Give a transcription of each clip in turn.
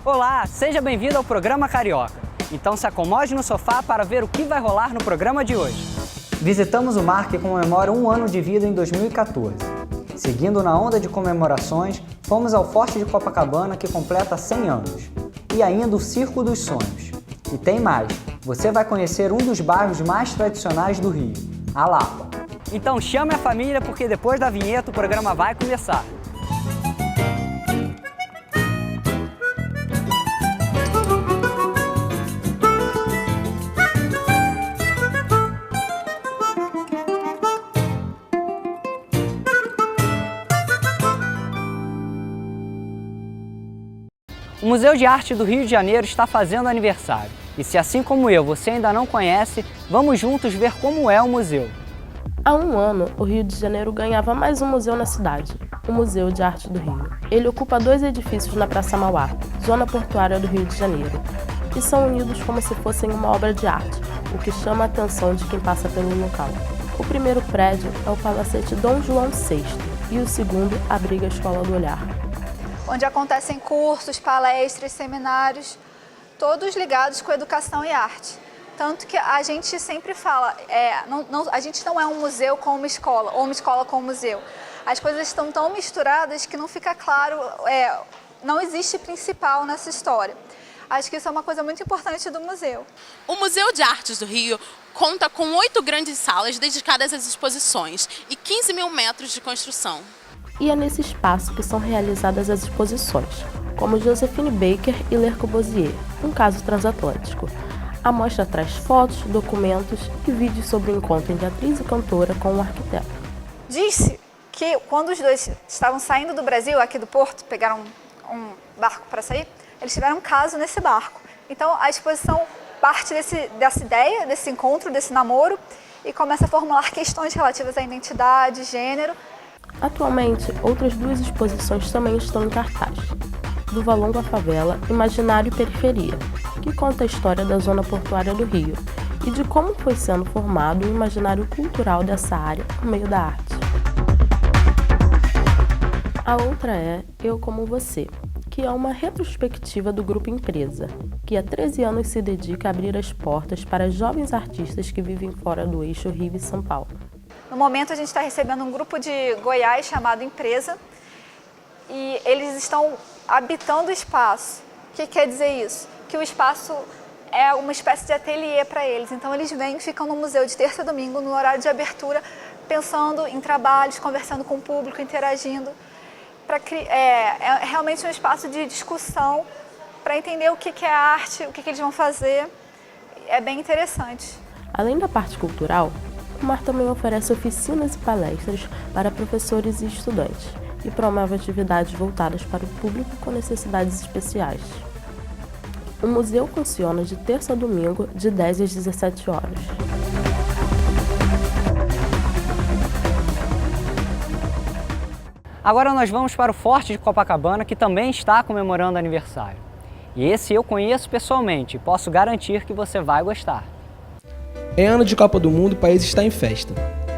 Olá, seja bem-vindo ao programa Carioca. Então se acomode no sofá para ver o que vai rolar no programa de hoje. Visitamos o mar que comemora um ano de vida em 2014. Seguindo na onda de comemorações, fomos ao Forte de Copacabana que completa 100 anos. E ainda o Circo dos Sonhos. E tem mais, você vai conhecer um dos bairros mais tradicionais do Rio, a Lapa. Então chame a família porque depois da vinheta o programa vai começar. O Museu de Arte do Rio de Janeiro está fazendo aniversário. E se assim como eu, você ainda não conhece, vamos juntos ver como é o museu. Há um ano, o Rio de Janeiro ganhava mais um museu na cidade, o Museu de Arte do Rio. Ele ocupa 2 edifícios na Praça Mauá, zona portuária do Rio de Janeiro, e são unidos como se fossem uma obra de arte, o que chama a atenção de quem passa pelo local. O primeiro prédio é o Palacete Dom João VI e o segundo abriga a Escola do Olhar, onde acontecem cursos, palestras, seminários, todos ligados com educação e arte. Tanto que a gente sempre fala, a gente não é um museu com uma escola, ou uma escola com um museu. As coisas estão tão misturadas que não fica claro, não existe principal nessa história. Acho que isso é uma coisa muito importante do museu. O Museu de Artes do Rio conta com 8 grandes salas dedicadas às exposições e 15 mil metros de construção. E é nesse espaço que são realizadas as exposições, como Josephine Baker e Le Corbusier, um caso transatlântico. A mostra traz fotos, documentos e vídeos sobre o encontro entre atriz e cantora com o arquiteto. Disse que quando os dois estavam saindo do Brasil, aqui do Porto, pegaram um barco para sair, eles tiveram um caso nesse barco. Então a exposição parte dessa ideia, desse encontro, desse namoro, e começa a formular questões relativas à identidade, gênero. Atualmente, outras 2 exposições também estão em cartaz. Do Valongo à Favela, Imaginário e Periferia, que conta a história da zona portuária do Rio e de como foi sendo formado o imaginário cultural dessa área por meio da arte. A outra é Eu Como Você, que é uma retrospectiva do Grupo Empresa, que há 13 anos se dedica a abrir as portas para jovens artistas que vivem fora do eixo Rio e São Paulo. No momento a gente está recebendo um grupo de Goiás chamado Empresa e eles estão habitando o espaço. O que quer dizer isso? Que o espaço é uma espécie de ateliê para eles. Então eles vêm e ficam no museu de terça a domingo, no horário de abertura, pensando em trabalhos, conversando com o público, interagindo. É realmente um espaço de discussão para entender o que é arte, o que eles vão fazer. É bem interessante. Além da parte cultural, o MAR também oferece oficinas e palestras para professores e estudantes e promove atividades voltadas para o público com necessidades especiais. O museu funciona de terça a domingo, de 10 às 17 horas. Agora nós vamos para o Forte de Copacabana, que também está comemorando aniversário. E esse eu conheço pessoalmente e posso garantir que você vai gostar. Em ano de Copa do Mundo, o país está em festa.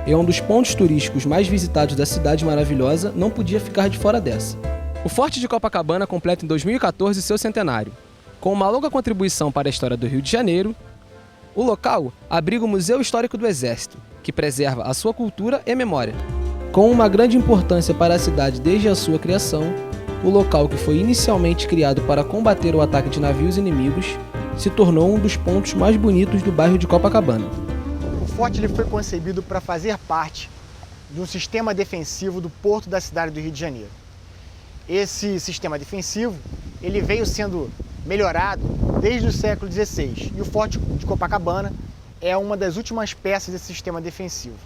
É um dos pontos turísticos mais visitados da cidade maravilhosa, não podia ficar de fora dessa. O Forte de Copacabana completa em 2014 seu centenário. Com uma longa contribuição para a história do Rio de Janeiro, o local abriga o Museu Histórico do Exército, que preserva a sua cultura e memória. Com uma grande importância para a cidade desde a sua criação, o local que foi inicialmente criado para combater o ataque de navios inimigos se tornou um dos pontos mais bonitos do bairro de Copacabana. O forte ele foi concebido para fazer parte de um sistema defensivo do porto da cidade do Rio de Janeiro. Esse sistema defensivo ele veio sendo melhorado desde o século XVI e o Forte de Copacabana é uma das últimas peças desse sistema defensivo.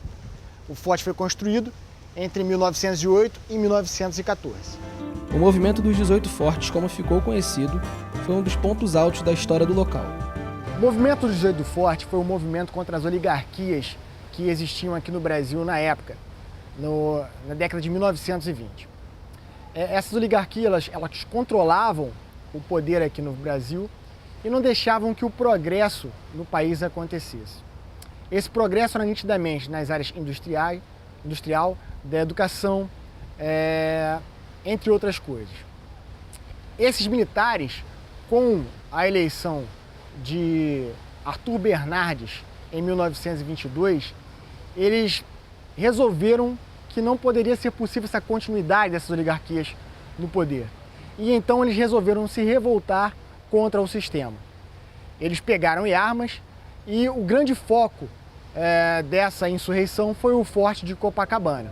O forte foi construído entre 1908 e 1914. O movimento dos 18 fortes, como ficou conhecido, foi um dos pontos altos da história do local. O movimento dos 18 fortes foi um movimento contra as oligarquias que existiam aqui no Brasil na época, na década de 1920. Essas oligarquias elas controlavam o poder aqui no Brasil e não deixavam que o progresso no país acontecesse. Esse progresso era nitidamente nas áreas industrial, da educação, entre outras coisas. Esses militares com a eleição de Arthur Bernardes em 1922, eles resolveram que não poderia ser possível essa continuidade dessas oligarquias no poder. E então eles resolveram se revoltar contra o sistema. Eles pegaram em armas e o grande foco dessa insurreição foi o Forte de Copacabana.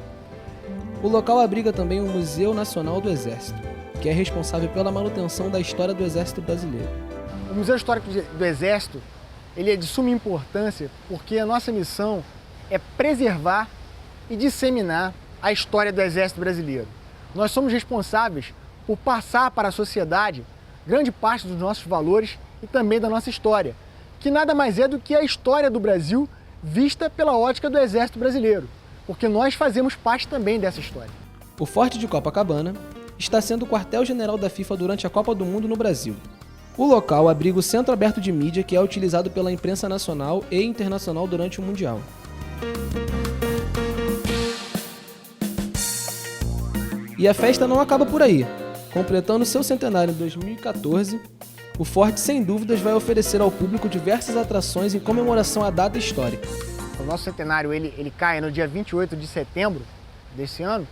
O local abriga também o Museu Nacional do Exército, que é responsável pela manutenção da história do Exército Brasileiro. O Museu Histórico do Exército ele é de suma importância porque a nossa missão é preservar e disseminar a história do Exército Brasileiro. Nós somos responsáveis por passar para a sociedade grande parte dos nossos valores e também da nossa história, que nada mais é do que a história do Brasil vista pela ótica do Exército Brasileiro, porque nós fazemos parte também dessa história. O Forte de Copacabana está sendo o quartel-general da FIFA durante a Copa do Mundo no Brasil. O local abriga o Centro Aberto de Mídia, que é utilizado pela imprensa nacional e internacional durante o Mundial. E a festa não acaba por aí. Completando seu centenário em 2014, o Forte, sem dúvidas, vai oferecer ao público diversas atrações em comemoração à data histórica. O nosso centenário ele cai no dia 28 de setembro desse ano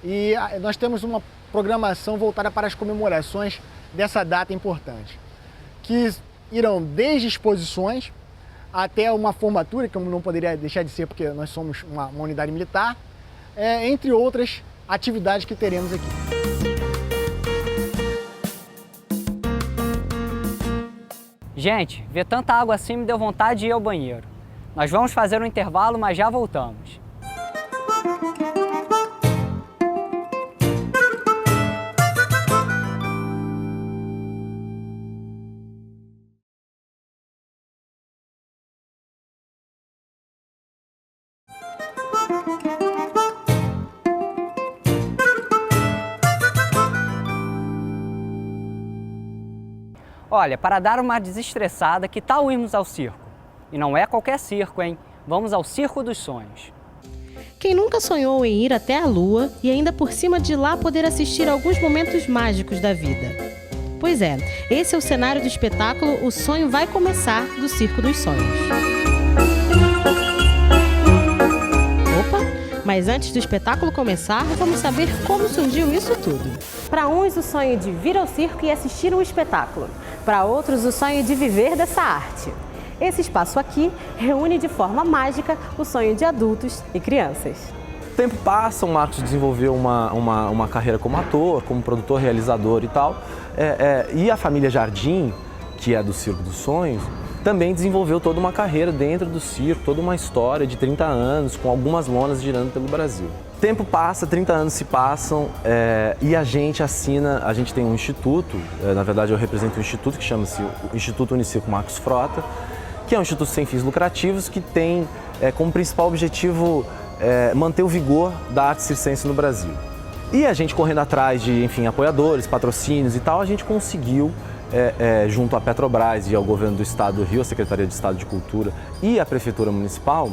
e nós temos uma programação voltada para as comemorações dessa data importante, que irão desde exposições até uma formatura, que não poderia deixar de ser porque nós somos uma unidade militar, entre outras atividades que teremos aqui. Gente, ver tanta água assim me deu vontade de ir ao banheiro. Nós vamos fazer um intervalo, mas já voltamos. Olha, para dar uma desestressada, que tal irmos ao circo? E não é qualquer circo, hein? Vamos ao Circo dos Sonhos. Quem nunca sonhou em ir até a Lua e ainda por cima de lá poder assistir a alguns momentos mágicos da vida? Pois é, esse é o cenário do espetáculo O Sonho Vai Começar, do Circo dos Sonhos. Opa! Mas antes do espetáculo começar, vamos saber como surgiu isso tudo. Para uns, o sonho de vir ao circo e assistir um espetáculo. Para outros, o sonho de viver dessa arte. Esse espaço aqui reúne de forma mágica o sonho de adultos e crianças. O tempo passa, o Marcos desenvolveu uma carreira como ator, como produtor, realizador e tal. E a família Jardim, que é do Circo dos Sonhos, também desenvolveu toda uma carreira dentro do circo, toda uma história de 30 anos, com algumas lonas girando pelo Brasil. O tempo passa, 30 anos se passam e a gente tem um instituto, na verdade eu represento um instituto que chama-se o Instituto Unicirco Marcos Frota, que é um instituto sem fins lucrativos que tem como principal objetivo manter o vigor da arte circense no Brasil. E a gente correndo atrás de, enfim, apoiadores, patrocínios e tal, a gente conseguiu junto à Petrobras e ao governo do Estado do Rio, a Secretaria de Estado de Cultura e a Prefeitura Municipal,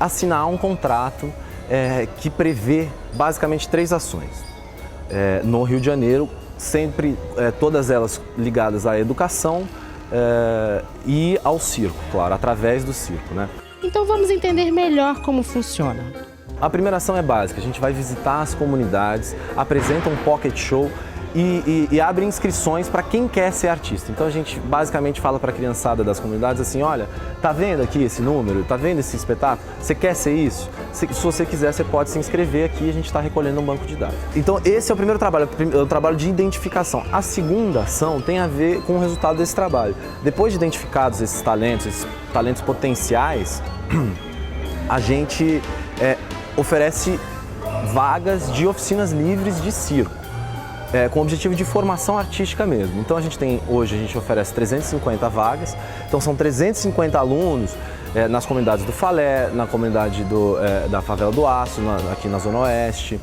assinar um contrato que prevê basicamente 3 ações no Rio de Janeiro, sempre todas elas ligadas à educação e ao circo, claro, através do circo, né? Então vamos entender melhor como funciona. A primeira ação é básica, a gente vai visitar as comunidades, apresenta um pocket show e abre inscrições para quem quer ser artista. Então a gente basicamente fala para a criançada das comunidades assim, olha, tá vendo aqui esse número? Tá vendo esse espetáculo? Você quer ser isso? Se você quiser, você pode se inscrever aqui, a gente está recolhendo um banco de dados. Então esse é o primeiro trabalho, o trabalho de identificação. A segunda ação tem a ver com o resultado desse trabalho. Depois de identificados esses talentos potenciais, a gente oferece vagas de oficinas livres de circo. Com o objetivo de formação artística mesmo. Então hoje a gente oferece 350 vagas, então são 350 alunos nas comunidades do Falé, na comunidade da Favela do Aço, aqui na Zona Oeste,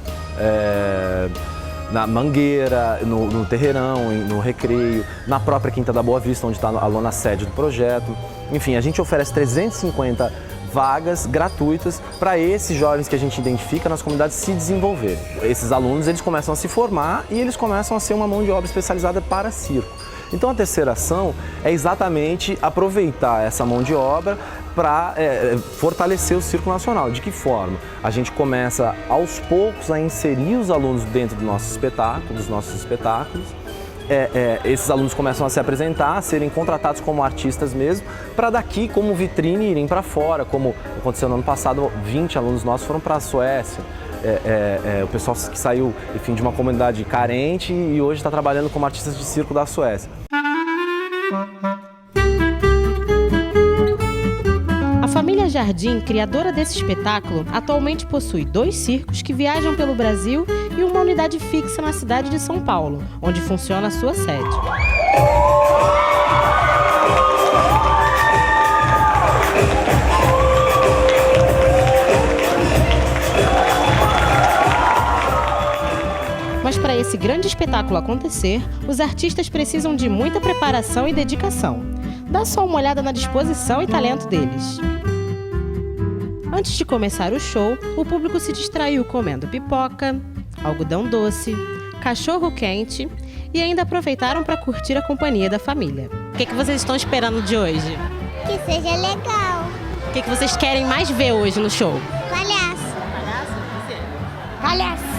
na Mangueira, no Terreirão, no Recreio, na própria Quinta da Boa Vista, onde está a lona sede do projeto. Enfim, a gente oferece 350 vagas gratuitas para esses jovens que a gente identifica nas comunidades se desenvolverem. Esses alunos eles começam a se formar e eles começam a ser uma mão de obra especializada para circo. Então a terceira ação é exatamente aproveitar essa mão de obra para fortalecer o Circo Nacional. De que forma? A gente começa aos poucos a inserir os alunos dentro do nosso espetáculo, dos nossos espetáculos. Esses alunos começam a se apresentar, a serem contratados como artistas mesmo, para daqui, como vitrine, irem para fora, como aconteceu no ano passado, 20 alunos nossos foram para a Suécia. O pessoal que saiu, enfim, de uma comunidade carente e hoje está trabalhando como artistas de circo da Suécia. A família Jardim, criadora desse espetáculo, atualmente possui 2 circos que viajam pelo Brasil e uma unidade fixa na cidade de São Paulo, onde funciona a sua sede. Mas para esse grande espetáculo acontecer, os artistas precisam de muita preparação e dedicação. Dá só uma olhada na disposição e talento deles. Antes de começar o show, o público se distraiu comendo pipoca, algodão doce, cachorro quente e ainda aproveitaram para curtir a companhia da família. O que vocês estão esperando de hoje? Que seja legal. O que vocês querem mais ver hoje no show? Palhaço. Palhaço? Você? Palhaço.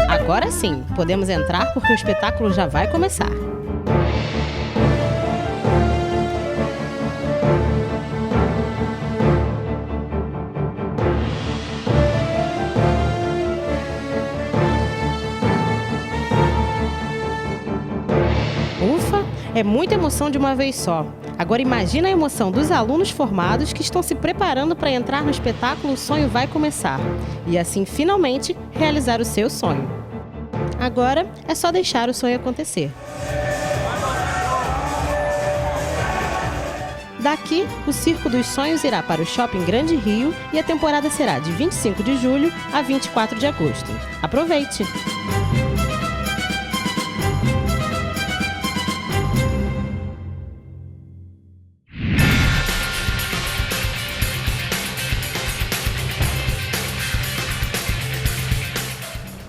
Agora sim, podemos entrar porque o espetáculo já vai começar. Ufa, é muita emoção de uma vez só. Agora imagina a emoção dos alunos formados que estão se preparando para entrar no espetáculo O Sonho Vai Começar e assim finalmente realizar o seu sonho. Agora é só deixar o sonho acontecer. Daqui, o Circo dos Sonhos irá para o Shopping Grande Rio e a temporada será de 25 de julho a 24 de agosto. Aproveite!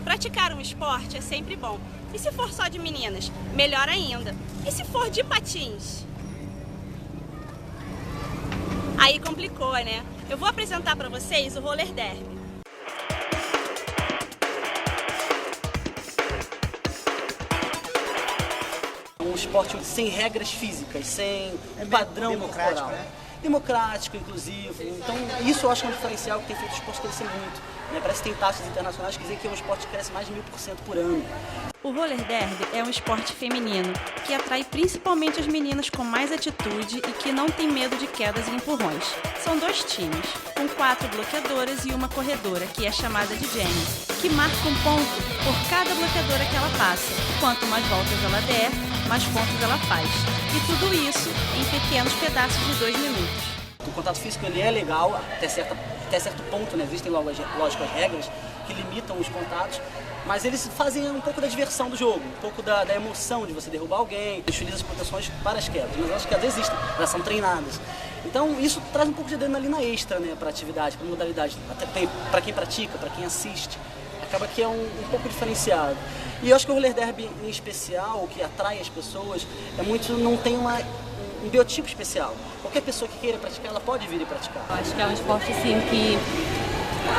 Praticar um esporte é sempre bom. E se for só de meninas? Melhor ainda. E se for de patins? Aí complicou, né? Eu vou apresentar para vocês o roller derby. Um esporte sem regras físicas, sem um padrão corporal. Né? Democrático, inclusivo. Então, isso eu acho que é um diferencial que tem feito o esporte crescer muito. Né? Parece que tem taxas internacionais que dizem que é um esporte que cresce mais de 1000% por ano. O roller derby é um esporte feminino que atrai principalmente as meninas com mais atitude e que não tem medo de quedas e empurrões. São 2 times, com 4 bloqueadoras e uma corredora, que é chamada de Jenny, que marca um ponto por cada bloqueadora que ela passa. Quanto mais voltas ela der, mais pontos ela faz. E tudo isso em pequenos pedaços de 2 minutos. O contato físico ele é legal até certo ponto, né? Existem lógico as regras que limitam os contatos, mas eles fazem um pouco da diversão do jogo, um pouco da emoção de você derrubar alguém, utiliza as proteções para as quedas, mas as quedas existem, elas são treinadas. Então isso traz um pouco de adrenalina extra, né, para a atividade, para a modalidade, até para quem pratica, para quem assiste, acaba que é um pouco diferenciado. E eu acho que o roller derby em especial, o que atrai as pessoas, não tem um biotipo especial. Qualquer pessoa que queira praticar, ela pode vir e praticar. Eu acho que é um esporte assim que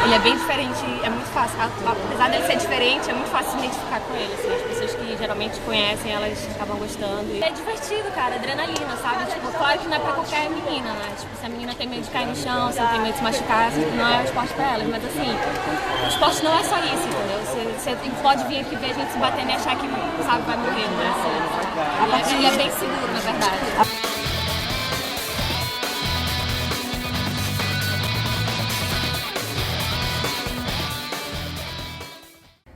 ele é bem diferente, é muito fácil, apesar dele ser diferente, é muito fácil se identificar com ele, assim, as pessoas que geralmente conhecem, elas acabam gostando. É divertido, cara, adrenalina, sabe? Tipo, claro que não é pra qualquer menina, né? Tipo, se a menina tem medo de cair no chão, se ela tem medo de se machucar, não é um esporte pra elas, mas assim, o esporte não é só isso, entendeu? Você pode vir aqui ver a gente se batendo e achar que, sabe, vai morrer, né? Assim, ele é bem seguro, na verdade.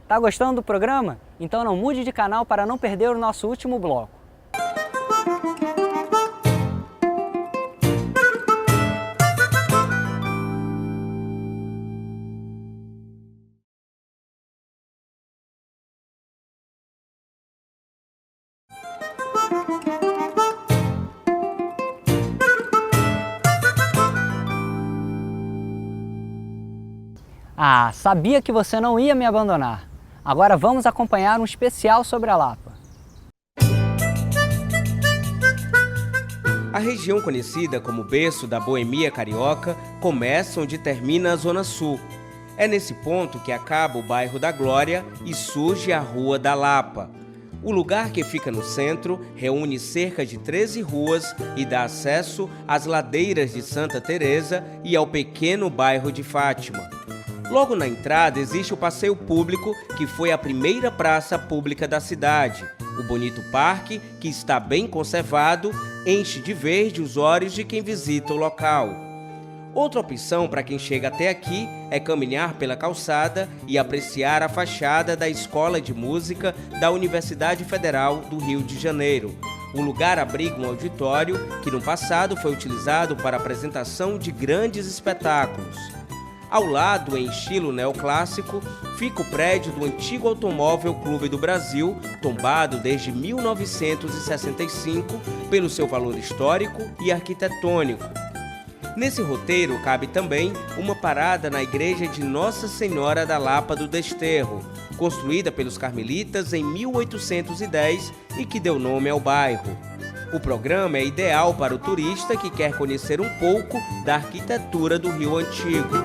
Tá gostando do programa? Então não mude de canal para não perder o nosso último bloco. Ah, sabia que você não ia me abandonar. Agora vamos acompanhar um especial sobre a Lapa. A região conhecida como berço da boemia carioca começa onde termina a Zona Sul. É nesse ponto que acaba o bairro da Glória e surge a Rua da Lapa. O lugar que fica no centro reúne cerca de 13 ruas e dá acesso às ladeiras de Santa Teresa e ao pequeno bairro de Fátima. Logo na entrada existe o passeio público, que foi a primeira praça pública da cidade. O bonito parque, que está bem conservado, enche de verde os olhos de quem visita o local. Outra opção para quem chega até aqui é caminhar pela calçada e apreciar a fachada da Escola de Música da Universidade Federal do Rio de Janeiro. O lugar abriga um auditório que no passado foi utilizado para a apresentação de grandes espetáculos. Ao lado, em estilo neoclássico, fica o prédio do antigo Automóvel Clube do Brasil, tombado desde 1965 pelo seu valor histórico e arquitetônico. Nesse roteiro cabe também uma parada na igreja de Nossa Senhora da Lapa do Desterro, construída pelos carmelitas em 1810 e que deu nome ao bairro. O programa é ideal para o turista que quer conhecer um pouco da arquitetura do Rio Antigo.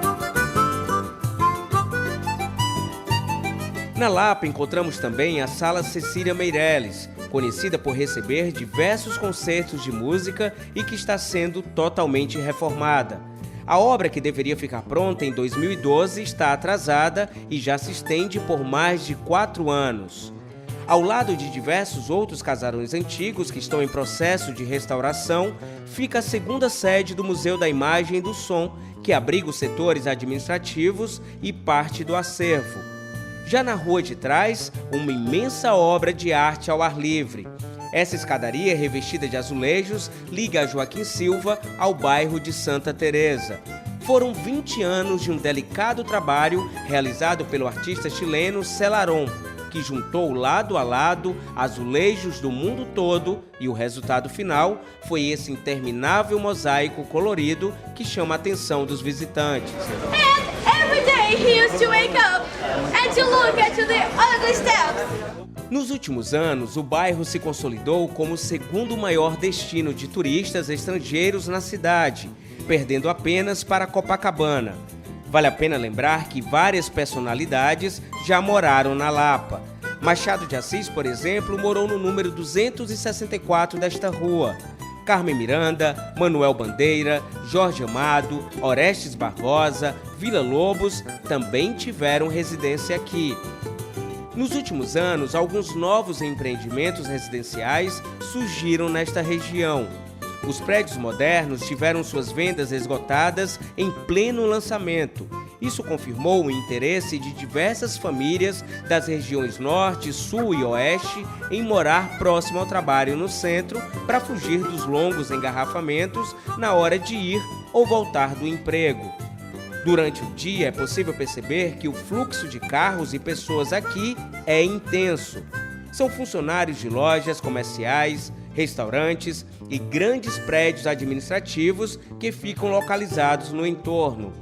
Na Lapa encontramos também a Sala Cecília Meireles, conhecida por receber diversos concertos de música e que está sendo totalmente reformada. A obra, que deveria ficar pronta em 2012, está atrasada e já se estende por mais de 4 anos. Ao lado de diversos outros casarões antigos que estão em processo de restauração, fica a segunda sede do Museu da Imagem e do Som, que abriga os setores administrativos e parte do acervo. Já na rua de trás, uma imensa obra de arte ao ar livre. Essa escadaria revestida de azulejos liga a Joaquim Silva ao bairro de Santa Teresa. Foram 20 anos de um delicado trabalho realizado pelo artista chileno Celarón, que juntou lado a lado azulejos do mundo todo, e o resultado final foi esse interminável mosaico colorido que chama a atenção dos visitantes. Nos últimos anos, o bairro se consolidou como o segundo maior destino de turistas estrangeiros na cidade, perdendo apenas para Copacabana. Vale a pena lembrar que várias personalidades já moraram na Lapa. Machado de Assis, por exemplo, morou no número 264 desta rua. Carmen Miranda, Manuel Bandeira, Jorge Amado, Orestes Barbosa, Villa-Lobos também tiveram residência aqui. Nos últimos anos, alguns novos empreendimentos residenciais surgiram nesta região. Os prédios modernos tiveram suas vendas esgotadas em pleno lançamento. Isso confirmou o interesse de diversas famílias das regiões Norte, Sul e Oeste em morar próximo ao trabalho no centro para fugir dos longos engarrafamentos na hora de ir ou voltar do emprego. Durante o dia é possível perceber que o fluxo de carros e pessoas aqui é intenso. São funcionários de lojas comerciais, restaurantes e grandes prédios administrativos que ficam localizados no entorno.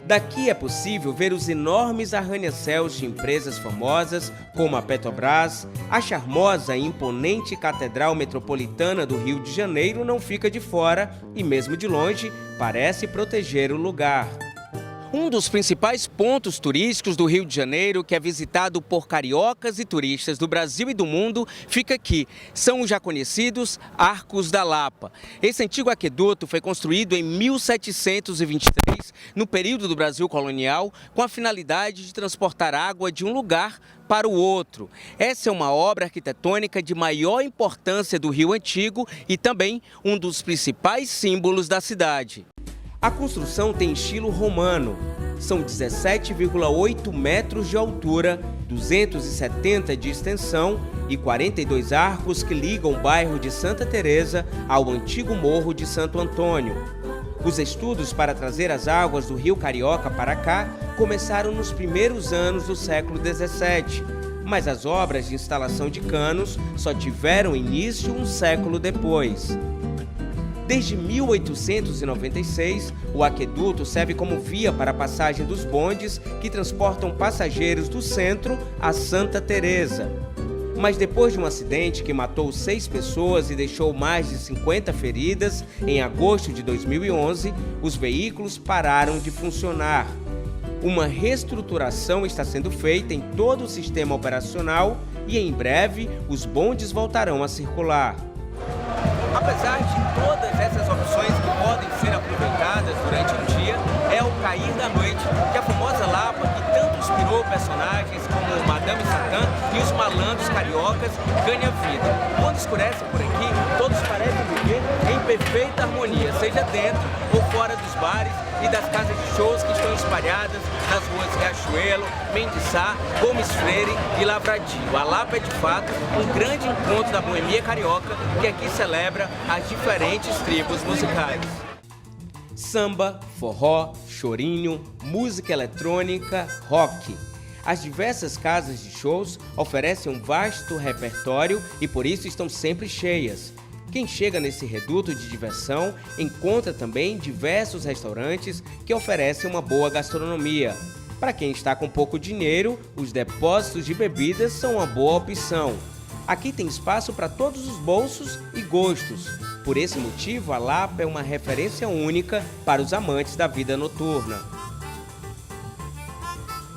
Daqui é possível ver os enormes arranha-céus de empresas famosas como a Petrobras. A charmosa e imponente Catedral Metropolitana do Rio de Janeiro não fica de fora e, mesmo de longe, parece proteger o lugar. Um dos principais pontos turísticos do Rio de Janeiro, que é visitado por cariocas e turistas do Brasil e do mundo, fica aqui. São os já conhecidos Arcos da Lapa. Esse antigo aqueduto foi construído em 1723, no período do Brasil colonial, com a finalidade de transportar água de um lugar para o outro. Essa é uma obra arquitetônica de maior importância do Rio Antigo e também um dos principais símbolos da cidade. A construção tem estilo romano. São 17,8 metros de altura, 270 de extensão e 42 arcos que ligam o bairro de Santa Teresa ao antigo Morro de Santo Antônio. Os estudos para trazer as águas do Rio Carioca para cá começaram nos primeiros anos do século XVII, mas as obras de instalação de canos só tiveram início um século depois. Desde 1896, o aqueduto serve como via para a passagem dos bondes que transportam passageiros do centro a Santa Teresa. Mas depois de um acidente que matou 6 pessoas e deixou mais de 50 feridas, em agosto de 2011, os veículos pararam de funcionar. Uma reestruturação está sendo feita em todo o sistema operacional e, em breve, os bondes voltarão a circular. Apesar de todas essas opções que podem ser aproveitadas durante o dia, é ao cair da noite que a famosa Lapa, que tanto inspirou personagens como Madame Satã e os malandros cariocas, ganha vida. Quando escurece por aqui, todos parecem viver em perfeita harmonia, seja dentro ou fora dos bares e das casas de shows que estão espalhadas nas ruas Riachuelo, Mendiçá, Gomes Freire e Lavradio. A Lapa é, de fato, um grande encontro da boemia carioca que aqui celebra as diferentes tribos musicais. Samba, forró, chorinho, música eletrônica, rock. As diversas casas de shows oferecem um vasto repertório e por isso estão sempre cheias. Quem chega nesse reduto de diversão encontra também diversos restaurantes que oferecem uma boa gastronomia. Para quem está com pouco dinheiro, os depósitos de bebidas são uma boa opção. Aqui tem espaço para todos os bolsos e gostos. Por esse motivo, a Lapa é uma referência única para os amantes da vida noturna.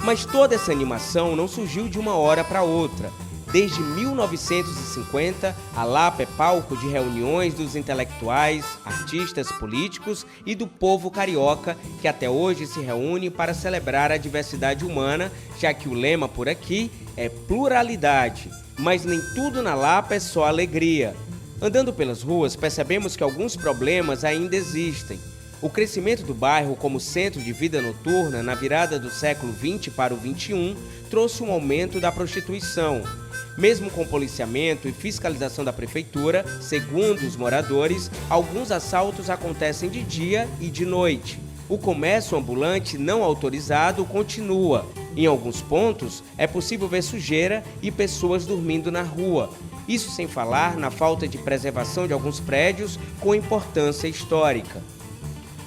Mas toda essa animação não surgiu de uma hora para outra. Desde 1950, a Lapa é palco de reuniões dos intelectuais, artistas, políticos e do povo carioca, que até hoje se reúne para celebrar a diversidade humana, já que o lema por aqui é pluralidade. Mas nem tudo na Lapa é só alegria. Andando pelas ruas, percebemos que alguns problemas ainda existem. O crescimento do bairro como centro de vida noturna na virada do século XX para o XXI trouxe um aumento da prostituição. Mesmo com policiamento e fiscalização da prefeitura, segundo os moradores, alguns assaltos acontecem de dia e de noite. O comércio ambulante não autorizado continua. Em alguns pontos, é possível ver sujeira e pessoas dormindo na rua. Isso sem falar na falta de preservação de alguns prédios com importância histórica.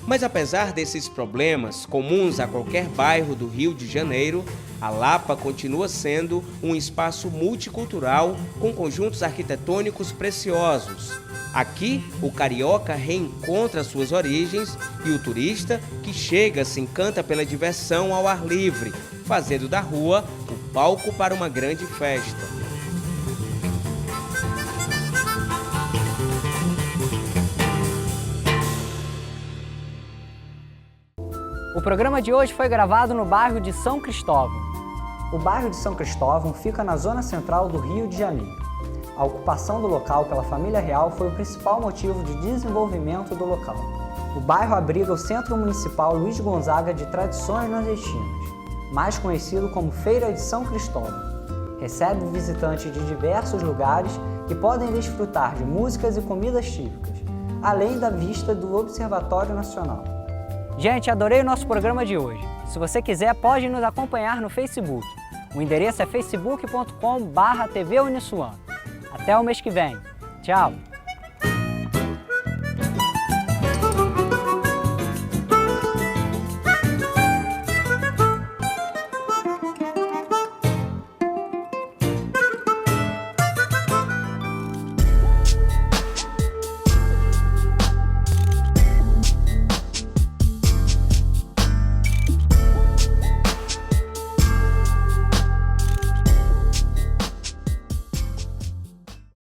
Mas apesar desses problemas comuns a qualquer bairro do Rio de Janeiro, a Lapa continua sendo um espaço multicultural com conjuntos arquitetônicos preciosos. Aqui, o carioca reencontra suas origens e o turista que chega se encanta pela diversão ao ar livre, fazendo da rua o palco para uma grande festa. O programa de hoje foi gravado no bairro de São Cristóvão. O bairro de São Cristóvão fica na zona central do Rio de Janeiro. A ocupação do local pela família real foi o principal motivo de desenvolvimento do local. O bairro abriga o Centro Municipal Luiz Gonzaga de Tradições Nordestinas, mais conhecido como Feira de São Cristóvão. Recebe visitantes de diversos lugares que podem desfrutar de músicas e comidas típicas, além da vista do Observatório Nacional. Gente, adorei o nosso programa de hoje. Se você quiser, pode nos acompanhar no Facebook. O endereço é facebook.com/tvUnissuano. Até o mês que vem. Tchau!